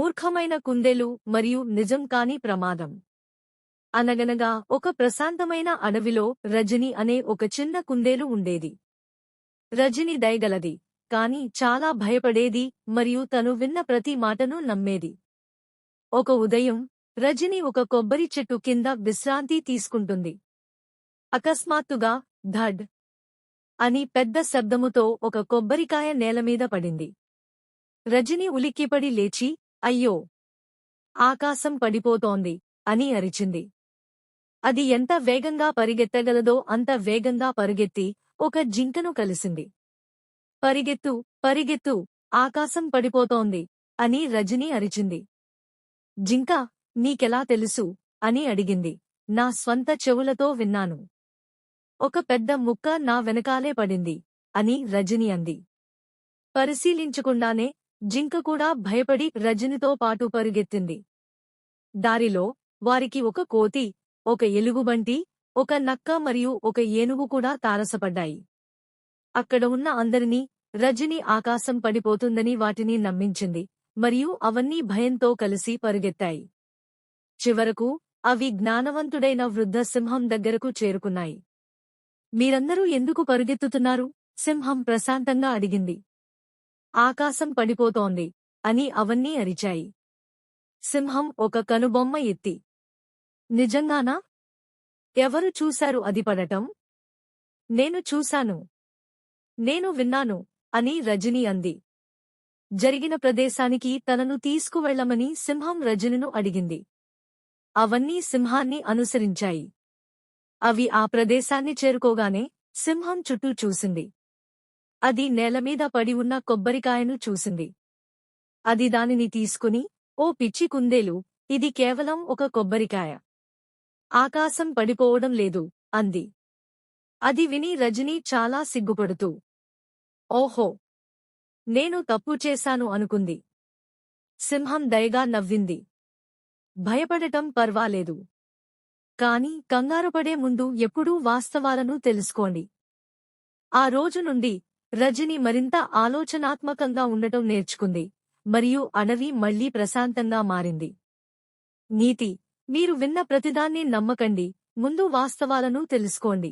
మూర్ఖమైన కుందేలు మరియు నిజం కాని ప్రమాదం. అనగనగా ఒక ప్రశాంతమైన అడవిలో రజని అనే ఒక చిన్న కుందేలు ఉండేది. రజని దయగలది, కాని చాలా భయపడేది మరియు తను విన్న ప్రతి మాటను నమ్మేది. ఒక ఉదయం రజని ఒక కొబ్బరి చెట్టు కింద విశ్రాంతి తీసుకుంటుంది. అకస్మాత్తుగా ధడ్ అని పెద్ద శబ్దముతో ఒక కొబ్బరికాయ నేలమీద పడింది. రజని ఉలిక్కిపడి లేచి, అయ్యో, ఆకాశం పడిపోతోంది అని అరిచింది. అది ఎంత వేగంగా పరిగెత్తగలదో అంత వేగంగా పరుగెత్తి ఒక జింకను కలిసింది. పరిగెత్తు, పరిగెత్తు, ఆకాశం పడిపోతోంది అని రజని అరిచింది. జింక, నీకెలా తెలుసు అని అడిగింది. నా స్వంత చెవులతో విన్నాను. ఒక పెద్ద ముక్క నా వెనకాలే పడింది అని రజని అంది. పరిశీలించకుండానే జింక కూడా భయపడి రజనితో పాటు పరుగెత్తింది. దారిలో వారికి ఒక కోతి, ఒక ఎలుగుబంటి, ఒక నక్క మరియు ఒక ఏనుగు కూడా తారసపడ్డాయి. అక్కడ ఉన్న అందరినీ రజని ఆకాశం పడిపోతుందని వాటిని నమ్మించింది మరియు అవన్నీ భయంతో కలిసి పరుగెత్తాయి. చివరకు అవి జ్ఞానవంతుడైన వృద్ధ సింహం దగ్గరకు చేరుకున్నాయి. మీరందరూ ఎందుకు పరుగెత్తుతున్నారు? సింహం ప్రశాంతంగా అడిగింది. ఆకాశం పడిపోతోంది అని అవన్నీ అరిచాయి. సింహం ఒక కనుబొమ్మ ఎత్తి, నిజంగానా? ఎవరు చూశారు అది పడటం? నేను చూశాను, నేను విన్నాను అని రజని అంది. జరిగిన ప్రదేశానికి తనను తీసుకువెళ్లమని సింహం రజనిను అడిగింది. అవన్నీ సింహాన్ని అనుసరించాయి. అవి ఆ ప్రదేశాన్ని చేరుకోగానే సింహం చుట్టూ చూసింది. అది నేలమీద పడి ఉన్న కొబ్బరికాయను చూసింది. అది దానిని తీసుకుని, ఓ పిచ్చి కుందేలు, ఇది కేవలం ఒక కొబ్బరికాయ. ఆకాశం పడిపోవడం లేదు అంది. అది విని రజని చాలా సిగ్గుపడుతూ, ఓహో, నేను తప్పు చేశాను అనుకుంది. సింహం దయగా నవ్వింది. భయపడటం పర్వాలేదు, కాని కంగారుపడే ముందు ఎప్పుడూ వాస్తవాలను తెలుసుకోండి. ఆ రోజు నుండి రజని మరింత ఆలోచనాత్మకంగా ఉండటం నేర్చుకుంది మరియు అడవి మళ్లీ ప్రశాంతంగా మారింది. నీతి: మీరు విన్న ప్రతిదాన్ని నమ్మకండి, ముందు వాస్తవాలను తెలుసుకోండి.